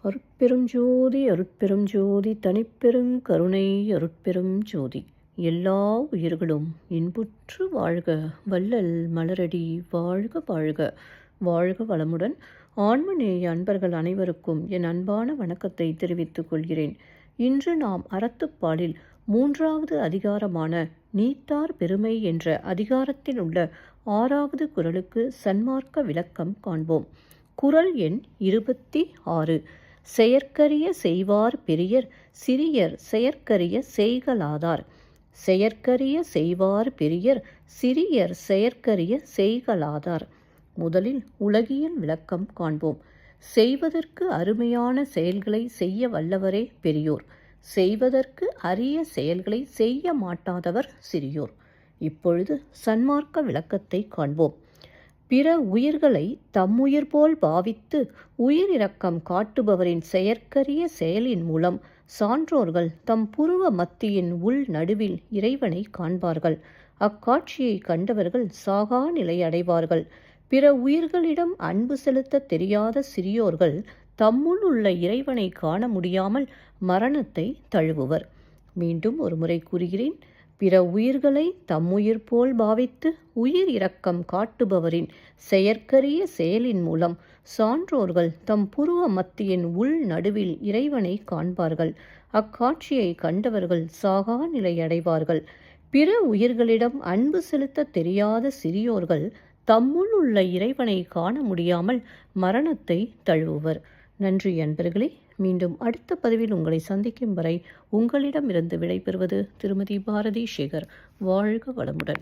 அருட்பெரும் ஜோதி அருட்பெரும் ஜோதி தனிப்பெரும் கருணை அருட்பெரும் ஜோதி. எல்லா உயிர்களும் இன்புற்று வாழ்க, வள்ளல் மலரடி வாழ்க வாழ்க. வாழ்க வளமுடன். ஆன்மநேய அன்பர்கள் அனைவருக்கும் என் அன்பான வணக்கத்தை தெரிவித்துக் கொள்கிறேன். இன்று நாம் அறத்துப்பாலில் 3வது அதிகாரமான நீத்தார் பெருமை என்ற அதிகாரத்தில் உள்ள 6வது குறளுக்கு சன்மார்க்க விளக்கம் காண்போம். குறள் எண் 26. செயற்கரிய செய்வார் பெரியர், சிறியர் செயற்கரிய செய்கலாதார். செயற்கரிய செய்வார் பெரியர், சிறியர் செயற்கரிய செய்கலாதார். முதலில் உலகியல் விளக்கம் காண்போம். செய்வதற்கு அருமையான செயல்களை செய்ய வல்லவரே பெரியோர். செய்வதற்கு அரிய செயல்களை செய்ய மாட்டாதவர் சிறியோர். இப்பொழுது சன்மார்க்க விளக்கத்தை காண்போம். பிற உயிர்களை தம்முயிர் போல் பாவித்து உயிரிரக்கம் காட்டுபவரின் செயற்கரிய செயலின் மூலம் சான்றோர்கள் தம் புருவ மத்தியின் உள் நடுவில் இறைவனை காண்பார்கள். அக்காட்சியை கண்டவர்கள் சாகா நிலை அடைவார்கள். பிற உயிர்களிடம் அன்பு செலுத்த தெரியாத சிறியோர்கள் தம்முள் உள்ள இறைவனை காண முடியாமல் மரணத்தை தழுவுவர். மீண்டும் ஒரு முறை கூறுகிறேன். பிற உயிர்களை தம்முயிர் போல் பாவித்து உயிர் இரக்கம் காட்டுபவரின் செயற்கரிய செயலின் மூலம் சான்றோர்கள் தம் புருவ மத்தியின் உள் நடுவில் இறைவனை காண்பார்கள். அக்காட்சியை கண்டவர்கள் சாகா நிலை அடைவார்கள். பிற உயிர்களிடம் அன்பு செலுத்த தெரியாத சிறியோர்கள் தம்முள் உள்ள இறைவனை காண முடியாமல் மரணத்தை தழுவுவர். நன்றி அன்பர்களே. மீண்டும் அடுத்த பதிவில் உங்களை சந்திக்கும் வரை உங்களிடமிருந்து விடைபெறுவது திருமதி பாரதி சேகர். வாழ்க வளமுடன்.